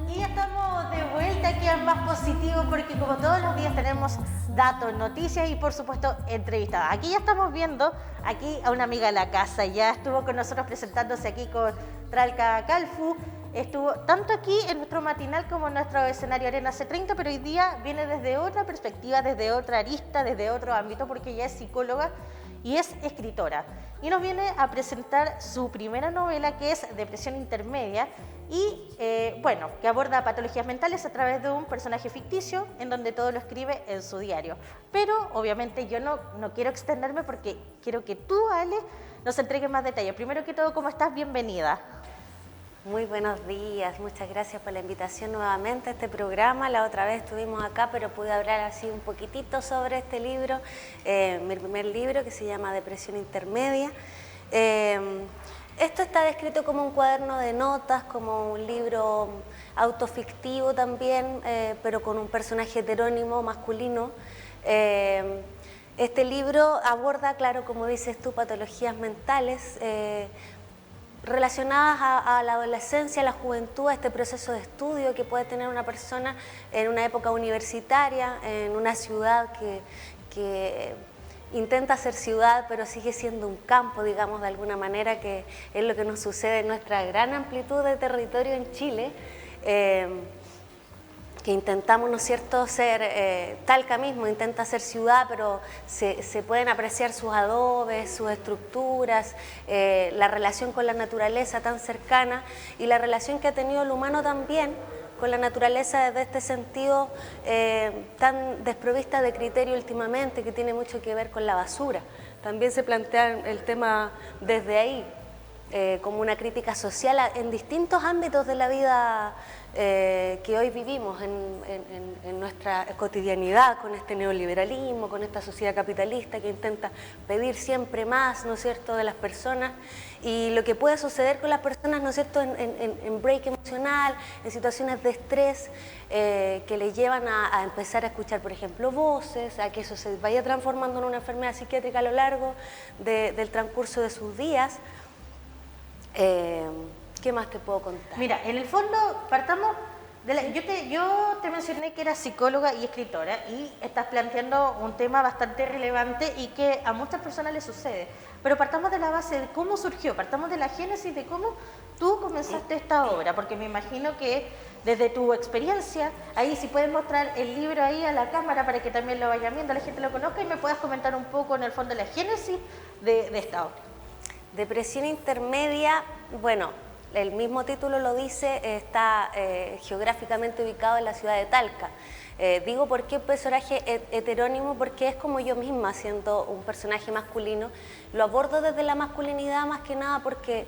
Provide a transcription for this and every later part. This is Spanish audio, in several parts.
Y ya estamos de vuelta aquí al Más Positivo porque como todos los días tenemos datos, noticias y por supuesto entrevistadas. Aquí ya estamos viendo aquí a una amiga de la casa, ya estuvo con nosotros presentándose aquí con Tralca Calfu, estuvo tanto aquí en nuestro matinal como en nuestro escenario Arena C30, pero hoy día viene desde otra perspectiva, desde otra arista, desde otro ámbito porque ella es psicóloga y es escritora. Y nos viene a presentar su primera novela que es Depresión Intermedia y bueno, que aborda patologías mentales a través de un personaje ficticio en donde todo lo escribe en su diario. Pero obviamente yo no quiero extenderme porque quiero que tú, Ale, nos entregues más detalles. Primero que todo, ¿cómo estás? Bienvenida. Muy buenos días, muchas gracias por la invitación nuevamente a este programa. La otra vez estuvimos acá, pero pude hablar así un poquitito sobre este libro, mi primer libro que se llama Depresión Intermedia. Esto está descrito como un cuaderno de notas, como un libro autofictivo también, pero con un personaje heterónimo masculino. Este libro aborda, claro, como dices tú, patologías mentales, relacionadas a la adolescencia, a la juventud, a este proceso de estudio que puede tener una persona en una época universitaria, en una ciudad que intenta ser ciudad, pero sigue siendo un campo, digamos, de alguna manera, que es lo que nos sucede en nuestra gran amplitud de territorio en Chile. Que intentamos, ¿no es cierto?, ser, Talca mismo intenta ser ciudad, pero se pueden apreciar sus adobes, sus estructuras, la relación con la naturaleza tan cercana y la relación que ha tenido el humano también con la naturaleza desde este sentido tan desprovista de criterio últimamente, que tiene mucho que ver con la basura. También se plantea el tema desde ahí, como una crítica social en distintos ámbitos de la vida que hoy vivimos en nuestra cotidianidad, con este neoliberalismo, con esta sociedad capitalista que intenta pedir siempre más, ¿no es cierto?, de las personas, y lo que puede suceder con las personas, ¿no es cierto?, en break emocional, en situaciones de estrés que les llevan a empezar a escuchar, por ejemplo, voces, a que eso se vaya transformando en una enfermedad psiquiátrica a lo largo del transcurso de sus días. ¿Qué más te puedo contar? Mira, en el fondo partamos yo te mencioné que eras psicóloga y escritora y estás planteando un tema bastante relevante y que a muchas personas les sucede. Pero partamos de la base de cómo surgió, partamos de la génesis de cómo tú comenzaste esta obra, porque me imagino que desde tu experiencia, ahí si puedes mostrar el libro ahí a la cámara para que también lo vayan viendo, la gente lo conozca y me puedas comentar un poco en el fondo la génesis de esta obra. Depresión intermedia, bueno, el mismo título lo dice, está geográficamente ubicado en la ciudad de Talca. Digo por qué personaje heterónimo, porque es como yo misma, siendo un personaje masculino. Lo abordo desde la masculinidad más que nada porque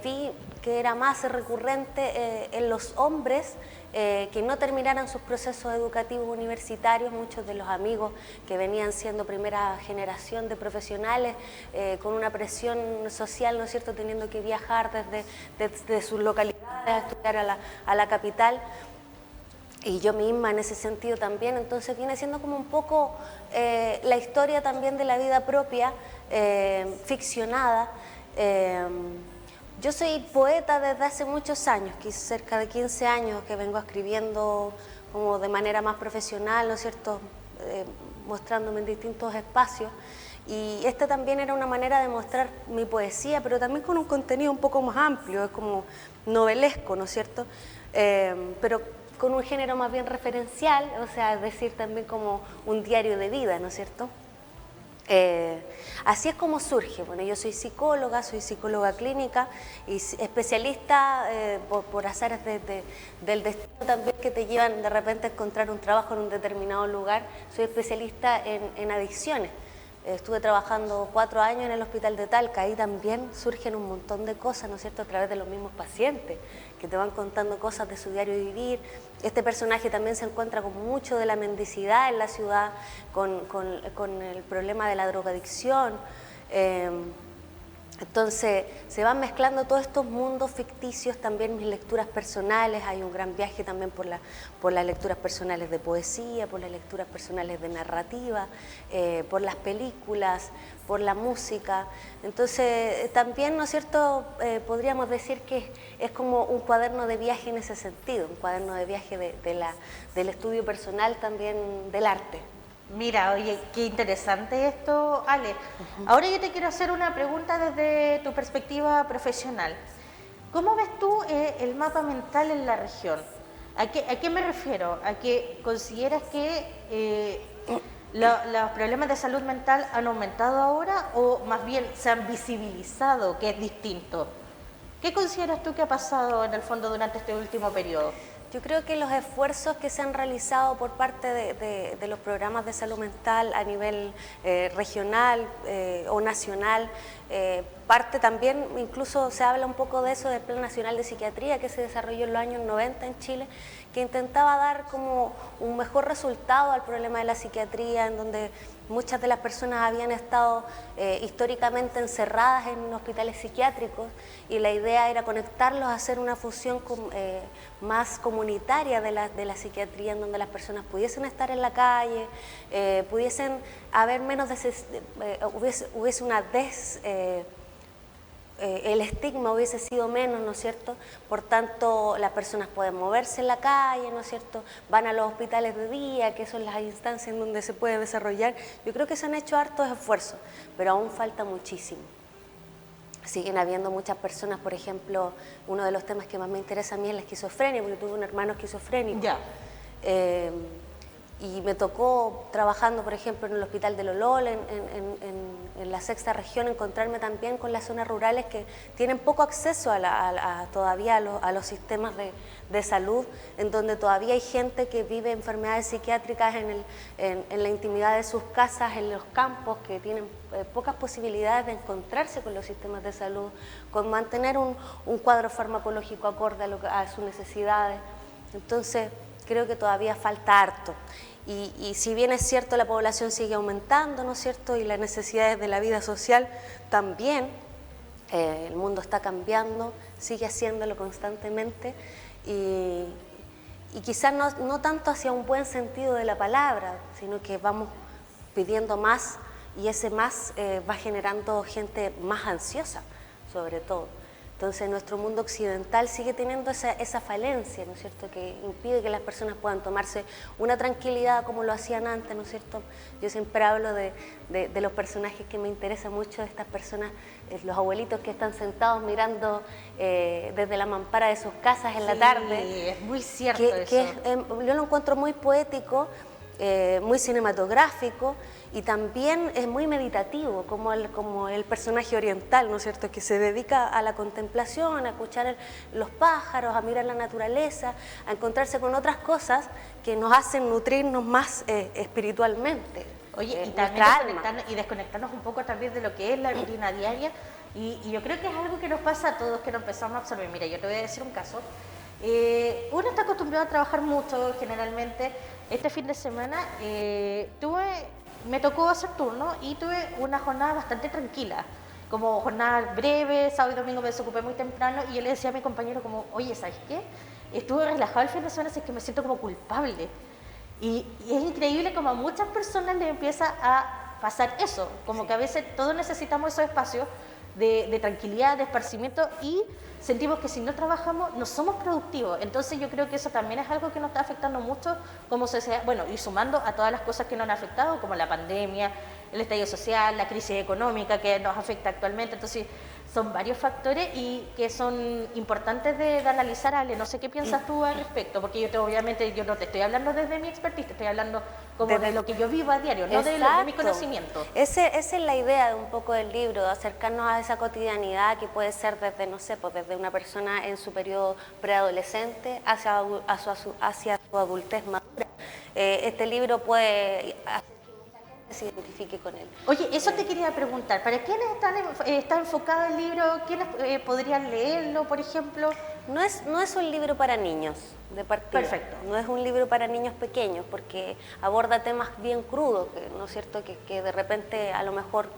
vi que era más recurrente en los hombres que no terminaran sus procesos educativos universitarios, muchos de los amigos que venían siendo primera generación de profesionales con una presión social, ¿no es cierto?, teniendo que viajar desde sus localidades a estudiar a la capital. Y yo misma en ese sentido también, entonces viene siendo como un poco la historia también de la vida propia, ficcionada. Yo soy poeta desde hace muchos años, cerca de 15 años que vengo escribiendo como de manera más profesional, ¿no es cierto?, mostrándome en distintos espacios. Y esta también era una manera de mostrar mi poesía, pero también con un contenido un poco más amplio, es como novelesco, ¿no es cierto?, pero con un género más bien referencial, o sea, es decir, también como un diario de vida, ¿no es cierto? Así es como surge. Bueno, yo soy psicóloga clínica y especialista por azares del destino también que te llevan de repente a encontrar un trabajo en un determinado lugar. Soy especialista en adicciones. Estuve trabajando 4 años en el hospital de Talca, ahí también surgen un montón de cosas, ¿no es cierto?, a través de los mismos pacientes que te van contando cosas de su diario vivir. Este personaje también se encuentra con mucho de la mendicidad en la ciudad, con el problema de la drogadicción. Entonces se van mezclando todos estos mundos ficticios, también mis lecturas personales, hay un gran viaje también por las lecturas personales de poesía, por las lecturas personales de narrativa, por las películas, por la música. Entonces también, ¿no es cierto?, podríamos decir que es como un cuaderno de viaje en ese sentido, un cuaderno de viaje del estudio personal también del arte. Mira, oye, qué interesante esto, Ale. Ahora yo te quiero hacer una pregunta desde tu perspectiva profesional. ¿Cómo ves tú el mapa mental en la región? ¿A qué me refiero? ¿A que consideras que los problemas de salud mental han aumentado ahora o más bien se han visibilizado, que es distinto? ¿Qué consideras tú que ha pasado en el fondo durante este último periodo? Yo creo que los esfuerzos que se han realizado por parte de los programas de salud mental a nivel regional o nacional, parte también, incluso se habla un poco de eso, del Plan Nacional de Psiquiatría que se desarrolló en los años 90 en Chile, que intentaba dar como un mejor resultado al problema de la psiquiatría, en donde muchas de las personas habían estado históricamente encerradas en hospitales psiquiátricos y la idea era conectarlos a hacer una fusión más comunitaria de la psiquiatría, en donde las personas pudiesen estar en la calle, pudiesen haber menos, hubiese una el estigma hubiese sido menos, ¿no es cierto? Por tanto, las personas pueden moverse en la calle, ¿no es cierto? Van a los hospitales de día, que son las instancias en donde se puede desarrollar. Yo creo que se han hecho hartos esfuerzos, pero aún falta muchísimo. Siguen habiendo muchas personas, por ejemplo, uno de los temas que más me interesa a mí es la esquizofrenia, porque tuve un hermano esquizofrénico. Ya. Y me tocó, trabajando por ejemplo en el hospital de Lolol, en la sexta región, encontrarme también con las zonas rurales que tienen poco acceso todavía a los sistemas de salud, en donde todavía hay gente que vive enfermedades psiquiátricas en la intimidad de sus casas, en los campos, que tienen pocas posibilidades de encontrarse con los sistemas de salud, con mantener un cuadro farmacológico acorde a sus necesidades. Entonces, creo que todavía falta harto. Y si bien es cierto la población sigue aumentando, ¿no es cierto?, y las necesidades de la vida social también, el mundo está cambiando, sigue haciéndolo constantemente y quizás no tanto hacia un buen sentido de la palabra, sino que vamos pidiendo más y ese más va generando gente más ansiosa, sobre todo. Entonces nuestro mundo occidental sigue teniendo esa falencia, ¿no es cierto?, que impide que las personas puedan tomarse una tranquilidad como lo hacían antes, ¿no es cierto? Yo siempre hablo de los personajes que me interesan mucho, de estas personas, los abuelitos que están sentados mirando desde la mampara de sus casas en la tarde. Sí, es muy cierto eso. Yo lo encuentro muy poético, muy cinematográfico y también es muy meditativo, como el personaje oriental, ¿no es cierto?, que se dedica a la contemplación, a escuchar los pájaros, a mirar la naturaleza, a encontrarse con otras cosas que nos hacen nutrirnos más espiritualmente. Oye, y también desconectarnos un poco también de lo que es la rutina diaria y yo creo que es algo que nos pasa a todos, que nos empezamos a absorber. Mira, yo te voy a decir un caso. Uno está acostumbrado a trabajar mucho generalmente. Este fin de semana me tocó hacer turno y tuve una jornada bastante tranquila, como jornada breve, sábado y domingo me desocupé muy temprano y yo le decía a mi compañero como, oye, ¿sabes qué? Estuve relajado el fin de semana, así que me siento como culpable. Y es increíble como a muchas personas les empieza a pasar eso, como que a veces todos necesitamos esos espacios de tranquilidad, de esparcimiento y sentimos que si no trabajamos no somos productivos. Entonces yo creo que eso también es algo que nos está afectando mucho como sociedad, bueno, y sumando a todas las cosas que nos han afectado, como la pandemia, el estallido social, la crisis económica que nos afecta actualmente. Entonces son varios factores y que son importantes de analizar, Ale. No sé qué piensas tú al respecto, porque obviamente yo no te estoy hablando desde mi expertise, te estoy hablando como de lo que yo vivo a diario, no de mi conocimiento. Esa es la idea de un poco del libro, de acercarnos a esa cotidianidad que puede ser desde, no sé, pues desde una persona en su periodo preadolescente hacia su adultez madura. Este libro puede se identifique con él. Oye, eso te quería preguntar, ¿para quiénes está enfocado el libro? ¿Quiénes podrían leerlo, por ejemplo? No es un libro para niños de partida. Perfecto. No es un libro para niños pequeños porque aborda temas bien crudos, ¿no es cierto? Que de repente a lo mejor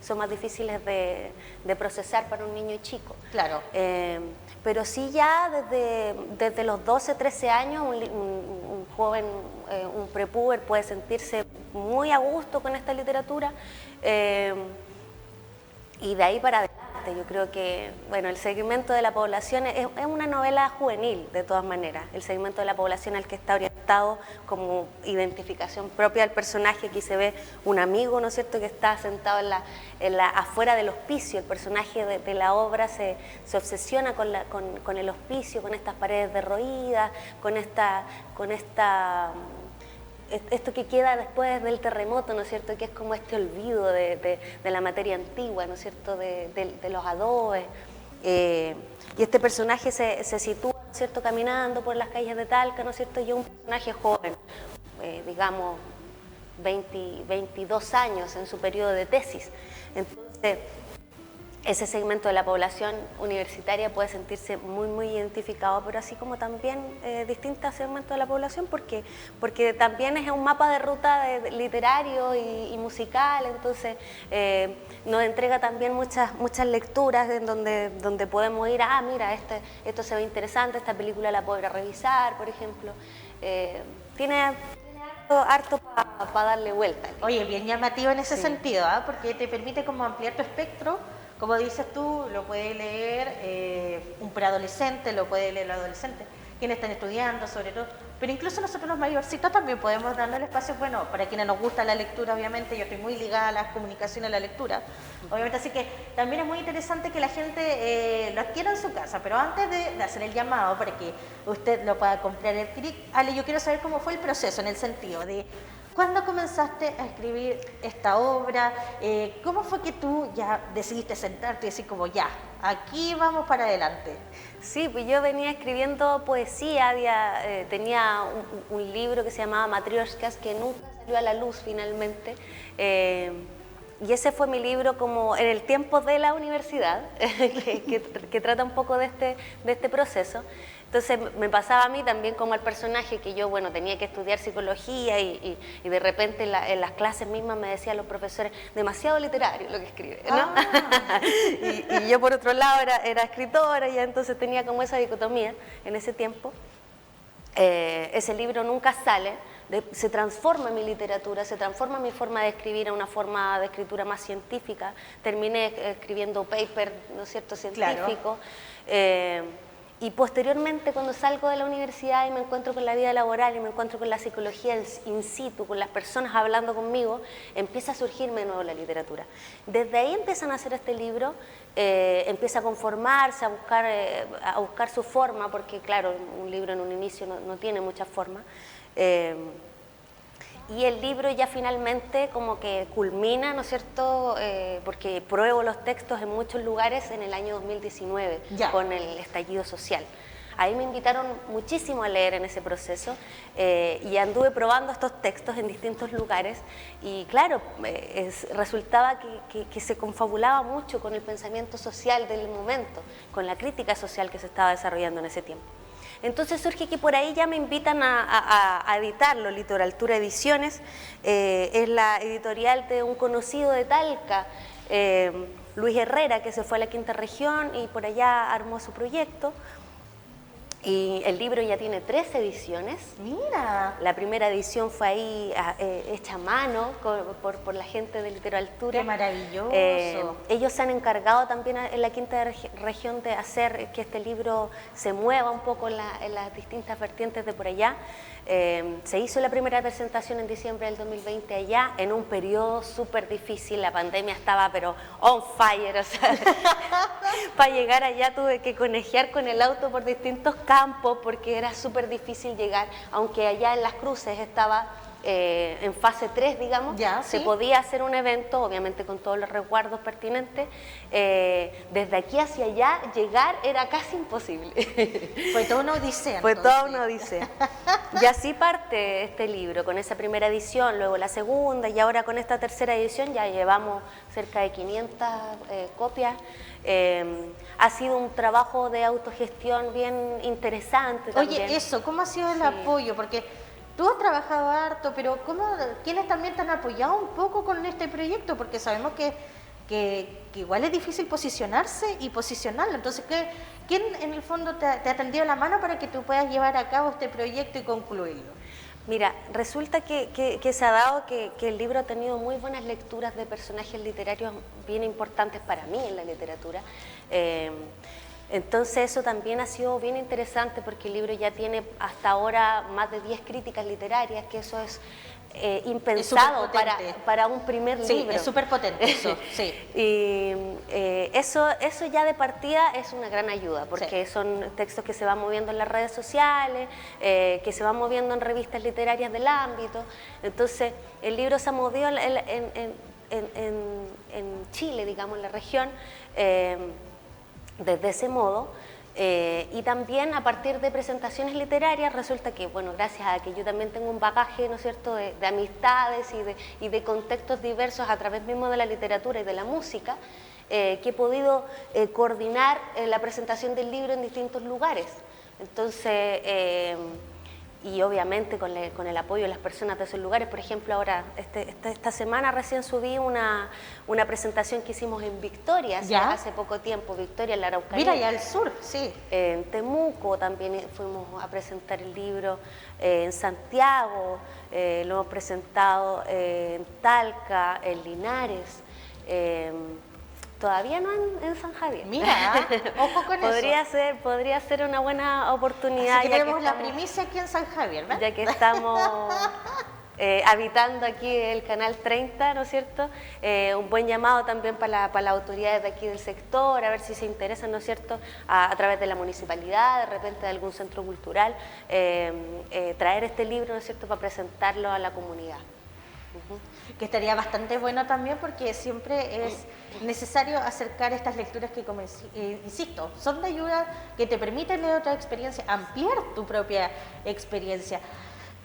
son más difíciles de procesar para un niño chico. Claro. Pero sí ya desde los 12, 13 años un joven, un prepuber puede sentirse muy a gusto con esta literatura y de ahí para adelante. Yo creo que, bueno, el segmento de la población es una novela juvenil, de todas maneras. El segmento de la población al que está orientado como identificación propia del personaje. Aquí se ve un amigo, ¿no es cierto?, que está sentado afuera del hospicio. El personaje de la obra se obsesiona con el hospicio, con estas paredes derroídas, con esto que queda después del terremoto, ¿no es cierto?, que es como este olvido de la materia antigua, ¿no es cierto?, de los adobes. Y este personaje se sitúa, ¿no es cierto?, caminando por las calles de Talca, ¿no es cierto?, y es un personaje joven, digamos 22 años en su periodo de tesis. Entonces, ese segmento de la población universitaria puede sentirse muy, muy identificado, pero así como también distintos segmentos de la población, porque también es un mapa de ruta literario y musical. Entonces nos entrega también muchas lecturas en donde podemos ir, mira, esto se ve interesante, esta película la puedo ir a revisar, por ejemplo. Tiene harto para darle vuelta. Oye, bien llamativo en ese sentido, porque te permite como ampliar tu espectro. Como dices tú, lo puede leer un preadolescente, lo puede leer el adolescente, quienes están estudiando sobre todo, pero incluso nosotros los mayorcitos también podemos darnos el espacio, bueno, para quienes nos gusta la lectura, obviamente, yo estoy muy ligada a las comunicaciones, a la lectura, obviamente, así que también es muy interesante que la gente lo adquiera en su casa, pero antes de hacer el llamado para que usted lo pueda comprar el CRIC, Ale, yo quiero saber cómo fue el proceso en el sentido de ¿cuándo comenzaste a escribir esta obra? ¿Cómo fue que tú ya decidiste sentarte y decir como ya, aquí vamos para adelante? Sí, pues yo venía escribiendo poesía, tenía un libro que se llamaba Matrioshkas que nunca salió a la luz finalmente. Y ese fue mi libro como en el tiempo de la universidad, que trata un poco de este proceso. Entonces me pasaba a mí también como al personaje que yo, bueno, tenía que estudiar psicología y de repente en las clases mismas me decían los profesores, demasiado literario lo que escribe, ¿no? y yo por otro lado era escritora y entonces tenía como esa dicotomía en ese tiempo. Ese libro nunca sale, se transforma en mi literatura, se transforma en mi forma de escribir a una forma de escritura más científica. Terminé escribiendo paper, ¿no es cierto?, científico. Claro. Y posteriormente, cuando salgo de la universidad y me encuentro con la vida laboral y me encuentro con la psicología in situ, con las personas hablando conmigo, empieza a surgirme de nuevo la literatura. Desde ahí empiezan a hacer este libro, empieza a conformarse, a buscar su forma, porque claro, un libro en un inicio no tiene mucha forma. Y el libro ya finalmente como que culmina, ¿no es cierto?, porque pruebo los textos en muchos lugares en el año 2019 con el estallido social. Ahí me invitaron muchísimo a leer en ese proceso y anduve probando estos textos en distintos lugares y claro, resultaba que se confabulaba mucho con el pensamiento social del momento, con la crítica social que se estaba desarrollando en ese tiempo. Entonces surge que por ahí ya me invitan a editarlo, Literatura Ediciones, es la editorial de un conocido de Talca, Luis Herrera, que se fue a la Quinta Región y por allá armó su proyecto. Y el libro ya tiene 3 ediciones. Mira. La primera edición fue ahí hecha a mano por la gente de Literatura. Qué maravilloso. Ellos se han encargado también en la Quinta Región de hacer que este libro se mueva un poco en las distintas vertientes de por allá. Se hizo la primera presentación en diciembre del 2020 allá, en un periodo súper difícil, la pandemia estaba pero on fire, o sea, para llegar allá tuve que conejear con el auto por distintos campos porque era súper difícil llegar, aunque allá en Las Cruces estaba en fase 3, digamos, Ya, se sí. podía hacer un evento, obviamente con todos los resguardos pertinentes. Desde aquí hacia allá, llegar era casi imposible. Fue toda una odisea. Fue entonces. toda una odisea. Y así parte este libro, con esa primera edición, luego la segunda, y ahora con esta tercera edición ya llevamos cerca de 500 copias. Ha sido un trabajo de autogestión bien interesante también. Oye, eso, ¿cómo ha sido el apoyo? Porque tú has trabajado harto, pero ¿quiénes también te han apoyado un poco con este proyecto? Porque sabemos que igual es difícil posicionarse y posicionarlo. Entonces, ¿quién en el fondo te ha tendido la mano para que tú puedas llevar a cabo este proyecto y concluirlo? Mira, resulta que se ha dado que el libro ha tenido muy buenas lecturas de personajes literarios bien importantes para mí en la literatura. Entonces eso también ha sido bien interesante porque el libro ya tiene hasta ahora más de 10 críticas literarias, que eso es impensado para un primer libro. Sí, es súper potente eso, sí. Y eso ya de partida es una gran ayuda, porque son textos que se van moviendo en las redes sociales, que se van moviendo en revistas literarias del ámbito. Entonces, el libro se ha movido en Chile, digamos, en la región, desde ese modo. Y también a partir de presentaciones literarias resulta que, bueno, gracias a que yo también tengo un bagaje, ¿no es cierto?, de amistades y de contextos diversos a través mismo de la literatura y de la música, que he podido coordinar la presentación del libro en distintos lugares. Entonces, y obviamente con el apoyo de las personas de esos lugares. Por ejemplo, ahora, esta semana recién subí una presentación que hicimos en Victoria, hace poco tiempo, Victoria, en la Araucanía. Mira, allá al sur, sí. En Temuco también fuimos a presentar el libro, en Santiago, lo hemos presentado en Talca, en Linares, todavía no en San Javier. Mira, ojo con eso. Podría ser una buena oportunidad. Así que tenemos la primicia aquí en San Javier, ¿verdad? Ya que estamos habitando aquí el Canal 30, ¿no es cierto? Un buen llamado también para las autoridades de aquí del sector, a ver si se interesan, ¿no es cierto?, a través de la municipalidad, de repente de algún centro cultural, traer este libro, ¿no es cierto?, para presentarlo a la comunidad. Que estaría bastante bueno también porque siempre es necesario acercar estas lecturas que, como insisto, son de ayuda, que te permiten leer otra experiencia, ampliar tu propia experiencia.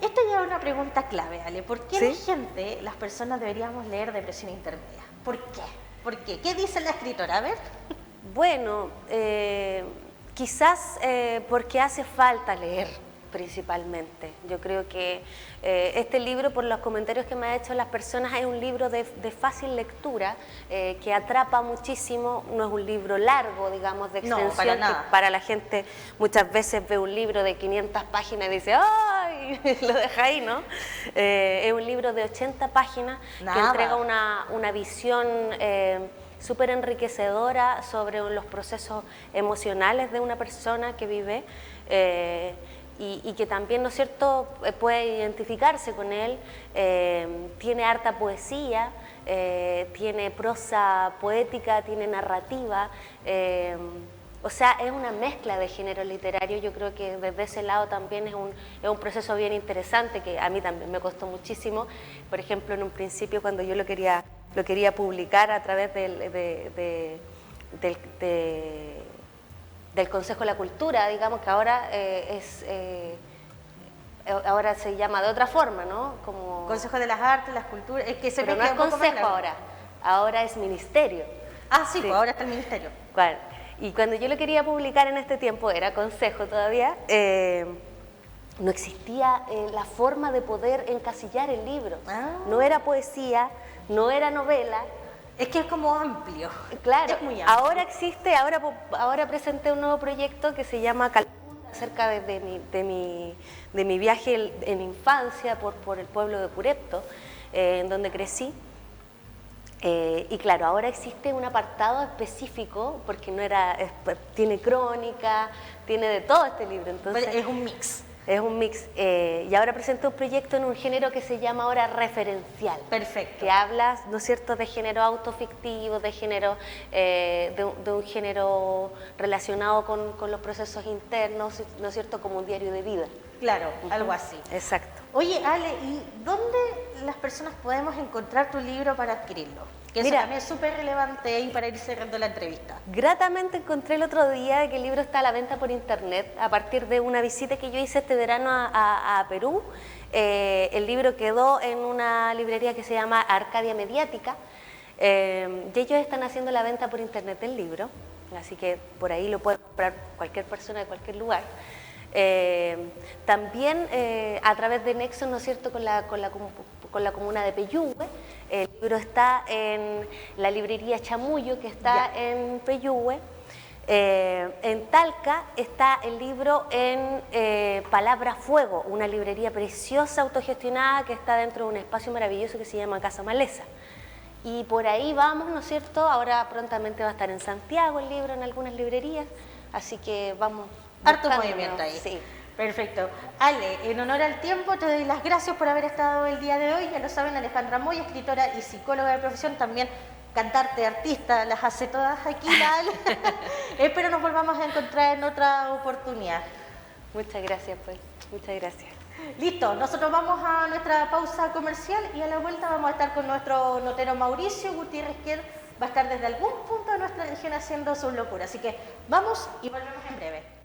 Esta ya es una pregunta clave, Ale. ¿Por qué la gente, las personas deberíamos leer Depresión Intermedia? ¿Por qué? ¿Por qué? ¿Qué dice la escritora? A ver. Bueno, quizás porque hace falta leer, principalmente. Yo creo que este libro, por los comentarios que me han hecho las personas, es un libro de fácil lectura, que atrapa muchísimo. No es un libro largo, digamos, de extensión. No, para nada. Que para la gente muchas veces ve un libro de 500 páginas y dice ¡ay! Lo deja ahí, ¿no? Es un libro de 80 páginas que entrega una visión súper enriquecedora sobre los procesos emocionales de una persona que vive, y que también, ¿no es cierto?, puede identificarse con él. Tiene harta poesía, tiene prosa poética, tiene narrativa, o sea, es una mezcla de género literario. Yo creo que desde ese lado también es un proceso bien interesante, que a mí también me costó muchísimo. Por ejemplo, en un principio, cuando yo lo quería publicar a través del Consejo de la Cultura, digamos, que ahora ahora se llama de otra forma, ¿no? Como Consejo de las Artes, las Culturas, es que se pero no es consejo ahora es ministerio. Ah, sí, pues ahora está el ministerio. Bueno, y cuando yo lo quería publicar en este tiempo, era consejo todavía, no existía la forma de poder encasillar el libro. No era poesía, no era novela. Es que es como amplio. Claro, es muy amplio. Ahora existe, ahora presenté un nuevo proyecto que se llama acerca de mi viaje en infancia por el pueblo de Purepto, en donde crecí. Y claro, ahora existe un apartado específico, porque tiene crónica, tiene de todo este libro. Entonces, es un mix. Es un mix. Y ahora presento un proyecto en un género que se llama ahora referencial. Perfecto. Que habla, ¿no es cierto?, de género autofictivo, de género, de un género relacionado con los procesos internos, ¿no es cierto?, como un diario de vida. Claro, algo así. Exacto. Oye, Ale, ¿y dónde las personas podemos encontrar tu libro para adquirirlo? Que eso Mira, también es súper relevante y para ir cerrando la entrevista. Gratamente encontré el otro día que el libro está a la venta por internet a partir de una visita que yo hice este verano a Perú. El libro quedó en una librería que se llama Arcadia Mediática y ellos están haciendo la venta por internet del libro, así que por ahí lo puede comprar cualquier persona de cualquier lugar. También a través de Nexo, ¿no es cierto?, con la comuna de Peyúgue. El libro está en la librería Chamullo, que está en Peyúgue. En Talca está el libro en Palabra Fuego, una librería preciosa, autogestionada, que está dentro de un espacio maravilloso que se llama Casa Maleza. Y por ahí vamos, ¿no es cierto? Ahora prontamente va a estar en Santiago el libro, en algunas librerías, así que vamos. Harto movimiento ahí. Sí. Perfecto. Ale, en honor al tiempo, te doy las gracias por haber estado el día de hoy. Ya lo saben, Alejandra Moya, escritora y psicóloga de profesión, también cantante, artista, las hace todas aquí, la Ale. Espero nos volvamos a encontrar en otra oportunidad. Muchas gracias, pues. Muchas gracias. Listo, nosotros vamos a nuestra pausa comercial y a la vuelta vamos a estar con nuestro notero Mauricio Gutiérrez, que va a estar desde algún punto de nuestra región haciendo sus locuras. Así que vamos y volvemos en breve.